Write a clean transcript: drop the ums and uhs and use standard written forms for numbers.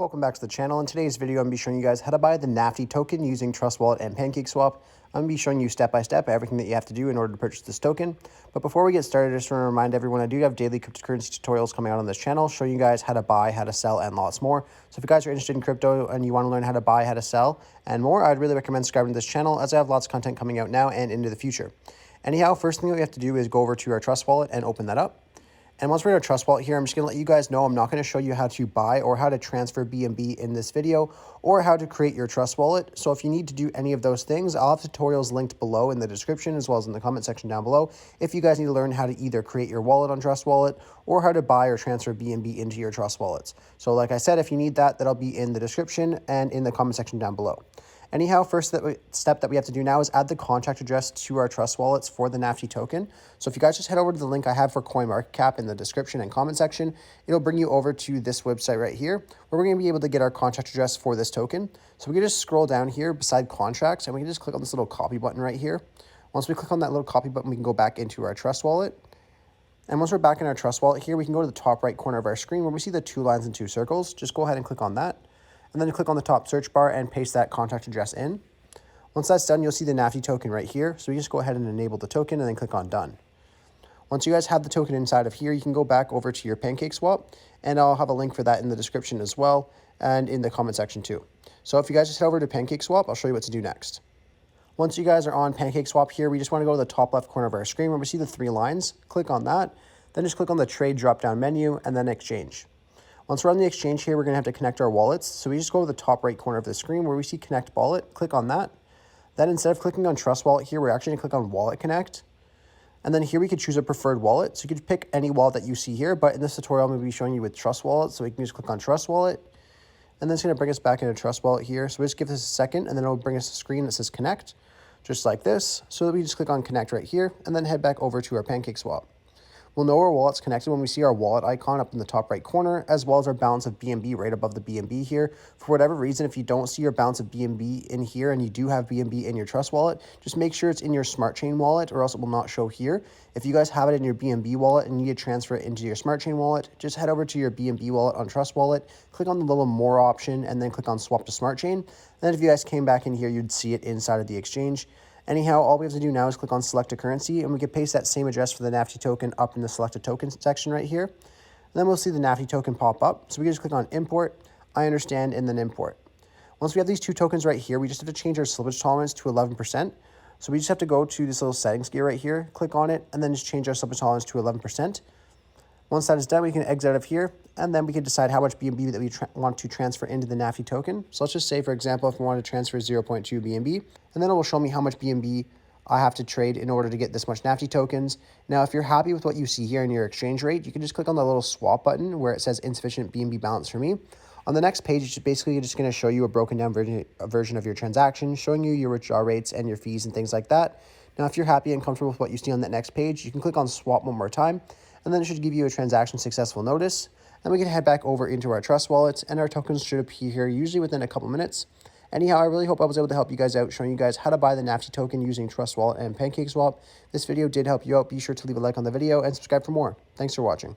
Welcome back to the channel. In today's video, I'm going to be showing you guys how to buy the NAFTY token using Trust Wallet and Pancakeswap. I'm going to be showing you step by step everything that you have to do in order to purchase this token. But before we get started, I just want to remind everyone I do have daily cryptocurrency tutorials coming out on this channel, showing you guys how to buy, how to sell, and lots more. So if you guys are interested in crypto and you want to learn how to buy, how to sell, and more, I'd really recommend subscribing to this channel as I have lots of content coming out now and into the future. Anyhow, first thing that we have to do is go over to our Trust Wallet and open that up. And once we're in our Trust Wallet here, I'm just going to let you guys know I'm not going to show you how to buy or how to transfer BNB in this video or how to create your Trust Wallet. So if you need to do any of those things, I'll have tutorials linked below in the description as well as in the comment section down below if you guys need to learn how to either create your wallet on Trust Wallet or how to buy or transfer BNB into your Trust Wallets. So like I said, if you need that, that'll be in the description and in the comment section down below. Anyhow, first step that we have to do now is add the contract address to our Trust Wallets for the NAFTY token. So if you guys just head over to the link I have for CoinMarketCap in the description and comment section, it'll bring you over to this website right here, where we're going to be able to get our contract address for this token. So we can just scroll down here beside contracts, and we can just click on this little copy button right here. Once we click on that little copy button, we can go back into our Trust Wallet. And once we're back in our Trust Wallet here, we can go to the top right corner of our screen where we see the 2 lines and 2 circles. Just go ahead and click on that. And then you click on the top search bar and paste that contract address in. Once that's done, you'll see the NAFTY token right here. So you just go ahead and enable the token and then click on done. Once you guys have the token inside of here, you can go back over to your Pancakeswap, and I'll have a link for that in the description as well and in the comment section too. So if you guys just head over to Pancakeswap, I'll show you what to do next. Once you guys are on Pancakeswap here, we just want to go to the top left corner of our screen where we see the 3 lines. Click on that, then just click on the trade drop down menu and then exchange. Once we're on the exchange here, we're going to have to connect our wallets. So we just go to the top right corner of the screen where we see Connect Wallet. Click on that. Then instead of clicking on Trust Wallet here, we're actually going to click on Wallet Connect. And then here we could choose a preferred wallet. So you could pick any wallet that you see here. But in this tutorial, I'm going to be showing you with Trust Wallet. So we can just click on Trust Wallet. And then it's going to bring us back into Trust Wallet here. So we just give this a second, and then it'll bring us a screen that says Connect, just like this. So we just click on Connect right here, and then head back over to our Pancakeswap. We'll know our wallet's connected when we see our wallet icon up in the top right corner, as well as our balance of BNB right above the BNB here. For whatever reason, if you don't see your balance of BNB in here and you do have BNB in your Trust Wallet, just make sure it's in your Smart Chain wallet or else it will not show here. If you guys have it in your BNB wallet and you need to transfer it into your Smart Chain wallet, just head over to your BNB wallet on Trust Wallet, click on the little More option, and then click on Swap to Smart Chain. And then if you guys came back in here, you'd see it inside of the exchange. Anyhow, all we have to do now is click on Select a Currency, and we can paste that same address for the NAFTY token up in the Select a Token section right here. And then we'll see the NAFTY token pop up. So we can just click on Import, I understand, and then Import. Once we have these 2 tokens right here, we just have to change our slippage tolerance to 11%. So we just have to go to this little settings gear right here, click on it, and then just change our slippage tolerance to 11%. Once that is done, we can exit out of here, and then we can decide how much BNB that we want to transfer into the NAFTY token. So let's just say, for example, if we want to transfer 0.2 BNB, and then it will show me how much BNB I have to trade in order to get this much NAFTY tokens. Now, if you're happy with what you see here in your exchange rate, you can just click on the little swap button where it says insufficient BNB balance for me. On the next page, it's basically just going to show you a broken down version of your transaction, showing you your withdrawal rates and your fees and things like that. Now, if you're happy and comfortable with what you see on that next page, you can click on swap one more time, and then it should give you a transaction successful notice. Then we can head back over into our Trust Wallets, and our tokens should appear here usually within a couple minutes. Anyhow, I really hope I was able to help you guys out, showing you guys how to buy the NAFTY token using Trust Wallet and Pancakeswap. This video did help you out. Be sure to leave a like on the video and subscribe for more. Thanks for watching.